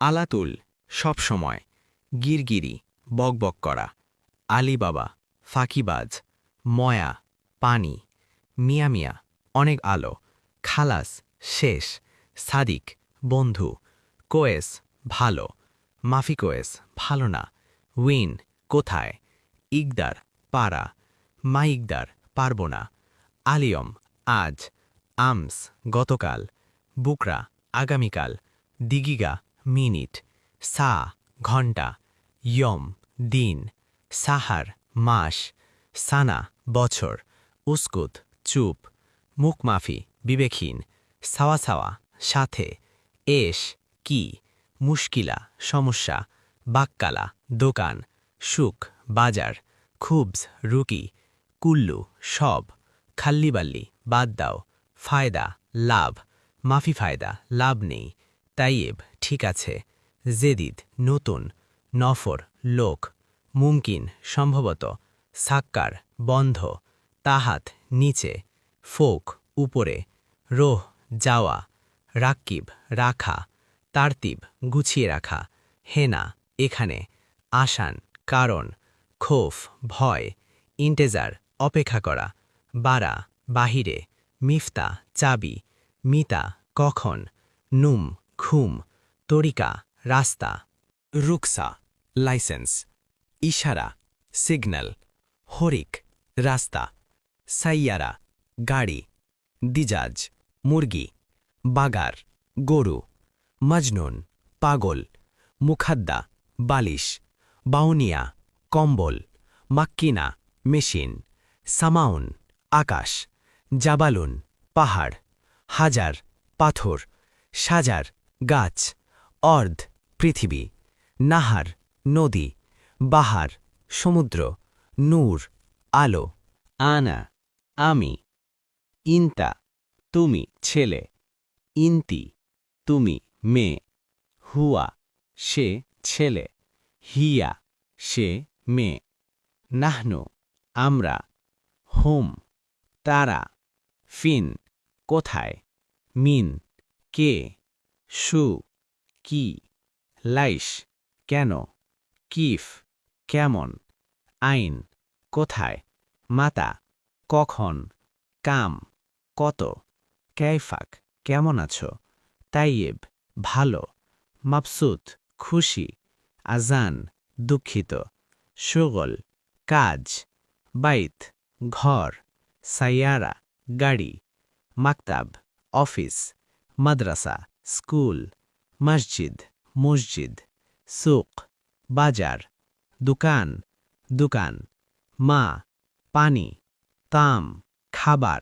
আলাতুল সব সময়, গিরগিরি বকবক করা, আলিবাবা ফাঁকিবাজ, ময়া পানি, মিয়া মিয়া অনেক আলো, খালাস শেষ, সাদিক বন্ধু, কোয়েস ভালো, মাফি কোয়েস ভালো না, উইন কোথায়, ইকদার পারা, মাইকদার পারব না, আলিয়ম আজ, আমস গতকাল, বুকরা আগামীকাল, দিগিগা মিনিট, সা ঘণ্টা, ইয়ম দিন, সাহার মাস, সানা বছর, উস্কুত চুপ, মুখমাফি বিবেকহীন, সাওয়া সাওয়া সাথে, এশ কি, মুশকিলা সমস্যা, বাক্কালা দোকান, সুখ বাজার, খুবস রুকি, কুল্লু সব, খাল্লিবাল্লি বাদ দাও, ফায়দা লাভ, মাফি ফায়দা লাভ নেই, তাইয়েব ঠিক আছে, জেদিদ নতুন, নফর লোক, মুমকিন সম্ভবত, সাক্কার বন্ধ, তাহাত নিচে, ফোক উপরে, রোহ যাওয়া, রাক্কিব রাখা, তারতিব গুছিয়ে রাখা, হেনা এখানে, আসান কারণ, খোফ ভয়, ইন্টেজার অপেক্ষা করা, বারা বাহিরে, মিফতা চাবি, মিতা কখন, নুম ঘুম, তরিকা রাস্তা, রুকসা লাইসেন্স, ইশারা সিগন্যাল, হরিক রাস্তা, সাইয়ারা গাড়ি, দিজাজ মুরগি, বাগার গরু, মজনুন পাগল, মুখাদ্দা বালিশ, বাউনিয়া কম্বল, মাক্কিনা মেশিন, সামাউন আকাশ, জাবালুন পাহাড়, হাজার পাথর, সাজার গাছ, অর্ধ পৃথিবী, নাহার নদী, বাহার সমুদ্র, নূর আলো, আনা আমি, ইনতা তুমি ছেলে, ইনতি তুমি মেয়ে, হুয়া সে ছেলে, হিয়া সে মেয়ে, নাহনু আমরা, হোম তারা, ফিন কোথায়, মিন কে, সু কি, লাইশ কেন, কিফ কেমন, আইন কোথায়, মাতা কখন, কাম কত, ক্যাইফাক কেমন আছো, তাইয়েব ভালো, মাবসুত খুশি, আজান দুঃখিত, সুগল কাজ, বাইত ঘর, সাইয়ারা গাড়ি, মাকতাব অফিস, মাদ্রাসা স্কুল, মসজিদ মসজিদ, সুক বাজার, দোকান দোকান, মা পানি, তাম খাবার,